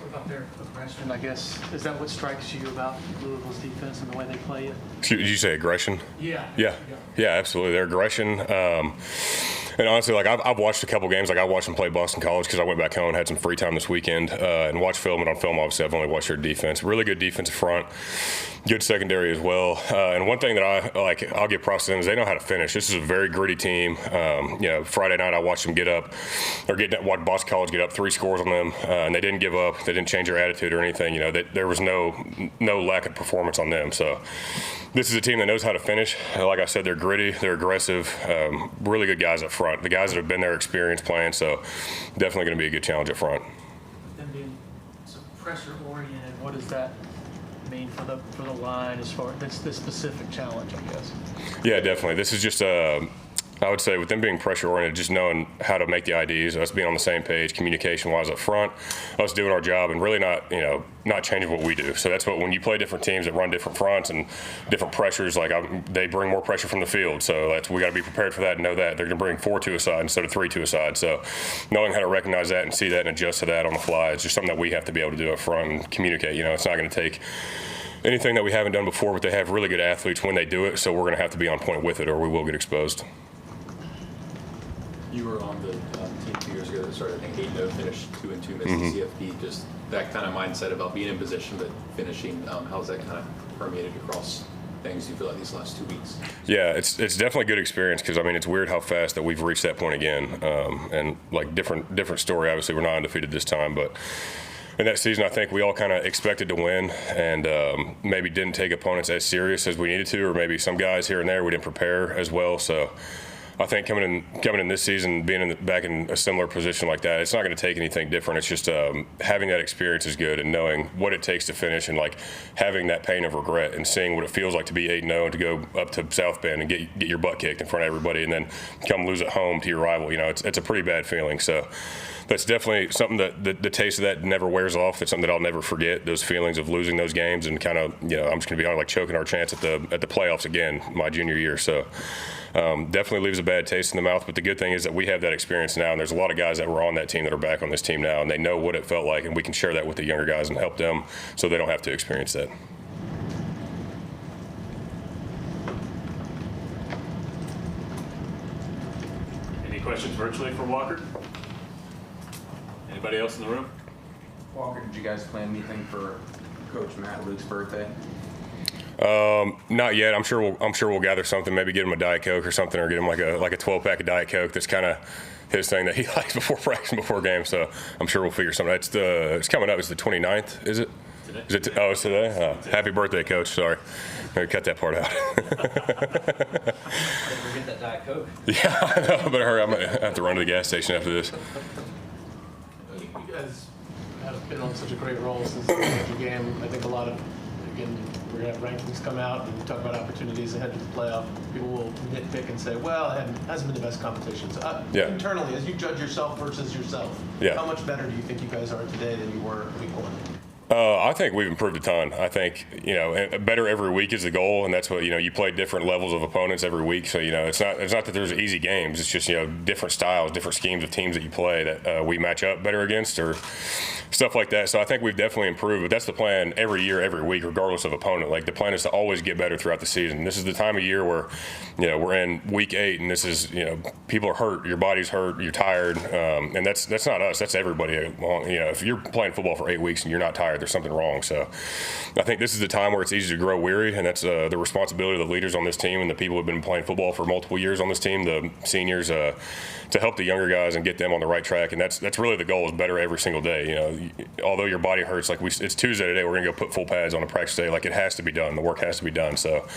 about their aggression, I guess. Is that what strikes you about Louisville's defense and the way they play it? Did you say aggression? Yeah. Yeah, absolutely. Their aggression. And honestly, like I've watched a couple games. Like I watched them play Boston College because I went back home and had some free time this weekend and watched film. And on film, obviously, I've only watched their defense. Really good defensive front, good secondary as well. And one thing that I'll give props to them is they know how to finish. This is a very gritty team. Friday night I watched them watch Boston College get up 3 scores on them, and they didn't give up. They didn't change their attitude or anything. There was no lack of performance on them. So this is a team that knows how to finish. Like I said, they're gritty, they're aggressive, really good guys up front. The guys that have been there, experienced playing, so definitely going to be a good challenge up front. Them being so pressure oriented, what does that mean for the line as far as this specific challenge, I guess? Yeah, definitely. This is just I would say with them being pressure-oriented, just knowing how to make the IDs, us being on the same page, communication-wise up front, us doing our job, and really not changing what we do. So that's what when you play different teams that run different fronts and different pressures, they bring more pressure from the field. So we got to be prepared for that and know that they're going to bring 4 to a side instead of 3 to a side. So knowing how to recognize that and see that and adjust to that on the fly is just something that we have to be able to do up front and communicate. It's not going to take anything that we haven't done before, but they have really good athletes when they do it. So we're going to have to be on point with it, or we will get exposed. You were on the team 2 years ago that started, I think, 8-0, finished 2-2, missed the CFP. Just that kind of mindset about being in position but finishing, how's that kind of permeated across things you feel like these last 2 weeks? Yeah, it's definitely a good experience because, it's weird how fast that we've reached that point again. And, different story. Obviously, we're not undefeated this time, but in that season, I think we all kind of expected to win and maybe didn't take opponents as serious as we needed to, or maybe some guys here and there we didn't prepare as well. So I think coming in this season, being back in a similar position like that, it's not going to take anything different. It's just having that experience is good, and knowing what it takes to finish, and having that pain of regret, and seeing what it feels like to be 8-0 and to go up to South Bend and get your butt kicked in front of everybody, and then come lose at home to your rival. It's a pretty bad feeling. So that's definitely something that the taste of that never wears off. That's something that I'll never forget. Those feelings of losing those games and kind of I'm just going to be on choking our chance at the playoffs again my junior year. So. Definitely leaves a bad taste in the mouth, but the good thing is that we have that experience now, and there's a lot of guys that were on that team that are back on this team now, and they know what it felt like, and we can share that with the younger guys and help them so they don't have to experience that. Any questions virtually for Walker? Anybody else in the room? Walker, did you guys plan anything for Coach Matt Luke's birthday? Not yet. I'm sure we'll gather something. Maybe get him a Diet Coke or something, or get him like a 12-pack of Diet Coke. That's kind of his thing that he likes before practice and before game. So I'm sure we'll figure something out. It's coming up. It's the 29th, is it? Today. Is it? It's today. Happy birthday, Coach. Sorry, maybe cut that part out. Didn't forget that Diet Coke. Yeah, I know. I better hurry. I'm gonna have to run to the gas station after this. You guys have been on such a great roll since the game. I think a lot of, again, we're going to have rankings come out and talk about opportunities ahead of the playoff. People will nitpick and say, well, it hasn't been the best competition. So internally, as you judge yourself versus yourself, how much better do you think you guys are today than you were week 1? I think we've improved a ton. I think, better every week is the goal, and that's what, you play different levels of opponents every week. So, it's not that there's easy games. It's just, different styles, different schemes of teams that you play that we match up better against or stuff like that. So I think we've definitely improved, but that's the plan every year, every week, regardless of opponent. Like, the plan is to always get better throughout the season. This is the time of year where, we're in week 8, and this is, people are hurt, your body's hurt, you're tired, and that's not us. That's everybody. If you're playing football for 8 weeks and you're not tired, there's something wrong. So I think this is the time where it's easy to grow weary, and that's the responsibility of the leaders on this team and the people who have been playing football for multiple years on this team, the seniors, to help the younger guys and get them on the right track. And that's really the goal, is better every single day. Although your body hurts, it's Tuesday today, we're going to go put full pads on a practice day. It has to be done. The work has to be done. So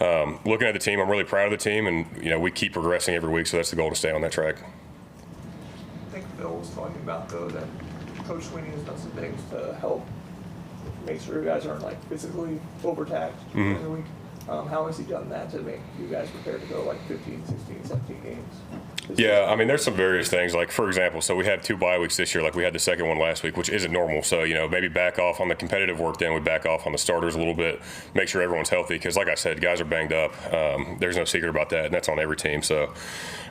looking at the team, I'm really proud of the team, and we keep progressing every week. So that's the goal, to stay on that track. I think Phil was talking about, though, that Coach Swinney has done some things to help make sure you guys aren't physically overtaxed during the week. How has he done that to make you guys prepared to go like 15, 16, 17 games? Yeah, I mean, there's some various things. Like, for example, so we have 2 bye weeks this year. Like, we had the second one last week, which isn't normal. So, maybe back off on the competitive work, then we back off on the starters a little bit, make sure everyone's healthy. Because, like I said, guys are banged up. There's no secret about that, and that's on every team. So,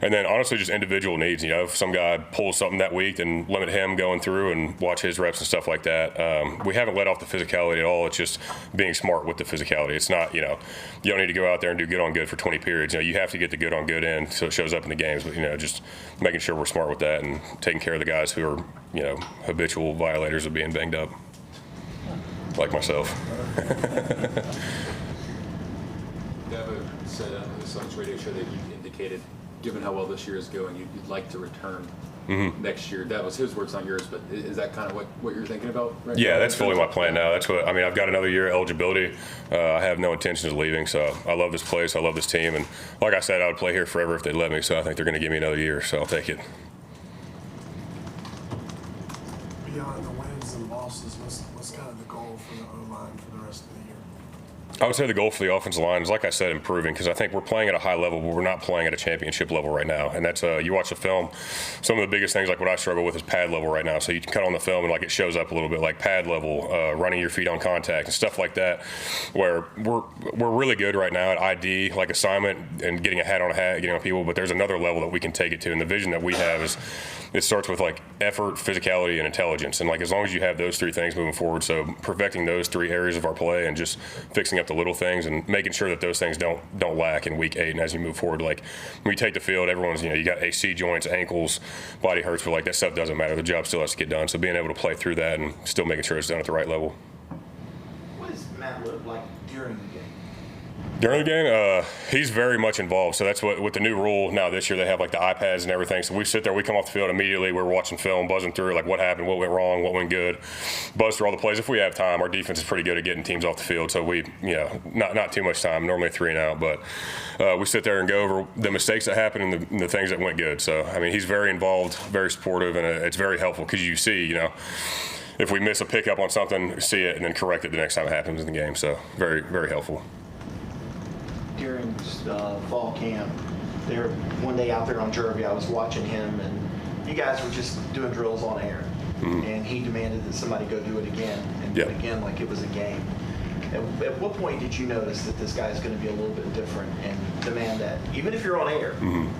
and then honestly, just individual needs. If some guy pulls something that week, then limit him going through and watch his reps and stuff like that. We haven't let off the physicality at all. It's just being smart with the physicality. It's not, you don't need to go out there and do good on good for 20 periods. You have to get the good on good in so it shows up in the games. But, just making sure we're smart with that and taking care of the guys who are, habitual violators of being banged up, like myself. Dabo said on the Suns radio show that you indicated, given how well this year is going, you'd like to return next year. That was his words, not yours, but is that kind of what you're thinking about right now? Yeah, that's fully my plan now. That's what, I've got another year of eligibility. I have no intentions of leaving, so I love this place. I love this team. And like I said, I would play here forever if they'd let me, so I think they're going to give me another year, so I'll take it. Beyond the wins and losses, what's kind of the goal for the O-line for the rest of the year? I would say the goal for the offensive line is, like I said, improving, because I think we're playing at a high level, but we're not playing at a championship level right now. And that's, you watch the film, some of the biggest things, like what I struggle with is pad level right now. So you can cut on the film and like it shows up a little bit, like pad level, running your feet on contact and stuff like that, where we're really good right now at ID, like assignment and getting a hat on a hat, getting on people, but there's another level that we can take it to. And the vision that we have is, it starts with like effort, physicality, and intelligence. And like as long as you have those 3 things moving forward, so perfecting those 3 areas of our play and just fixing up the little things and making sure that those things don't lack in week 8 and as you move forward. Like when you take the field, everyone's, you got AC joints, ankles, body hurts, but like that stuff doesn't matter. The job still has to get done. So being able to play through that and still making sure it's done at the right level. What does Matt look like during the game? During the game, he's very much involved. So that's what, with the new rule now this year, they have like the iPads and everything. So we sit there, we come off the field immediately. We're watching film, buzzing through like what happened, what went wrong, what went good, buzz through all the plays. If we have time, our defense is pretty good at getting teams off the field. So we, not too much time, normally 3 and out, but we sit there and go over the mistakes that happened and the things that went good. So, I mean, he's very involved, very supportive, and it's very helpful because you see, if we miss a pickup on something, see it and then correct it the next time it happens in the game. So very, very helpful. During fall camp, there one day out there on Jervy, I was watching him, and you guys were just doing drills on air, and he demanded that somebody go do it again and do it again like it was a game. At what point did you notice that this guy is going to be a little bit different and demand that, even if you're on air,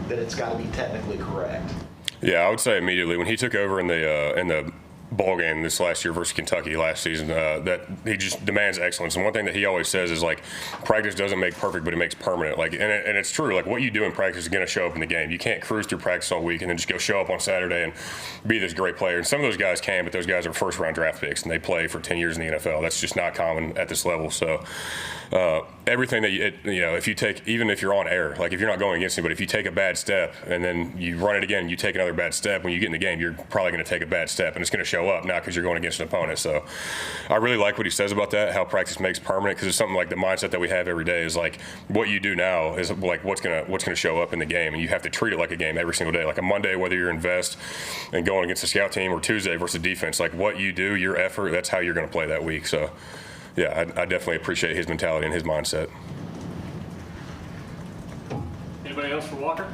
that it's got to be technically correct? Yeah, I would say immediately when he took over in the ball game this last year versus Kentucky last season, that he just demands excellence. And one thing that he always says is like, practice doesn't make perfect, but it makes permanent. Like, and it's true. Like what you do in practice is going to show up in the game. You can't cruise through practice all week and then just go show up on Saturday and be this great player. And some of those guys can, but those guys are first-round draft picks and they play for 10 years in the NFL. That's just not common at this level. So everything that if you take, even if you're on air, like if you're not going against anybody, if you take a bad step and then you run it again, you take another bad step. When you get in the game, you're probably going to take a bad step, and it's going to show up now because you're going against an opponent. So I really like what he says about that, how practice makes permanent, because it's something like the mindset that we have every day is like what you do now is like what's gonna show up in the game, and you have to treat it like a game every single day. Like a Monday, whether you're in vest and going against the scout team, or Tuesday versus defense, like what you do, your effort, that's how you're going to play that week. So yeah, I definitely appreciate his mentality and his mindset. Anybody else for Walker?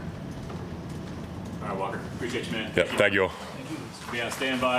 All right, Walker. Appreciate you, man. Yeah, thank you all. Be on standby.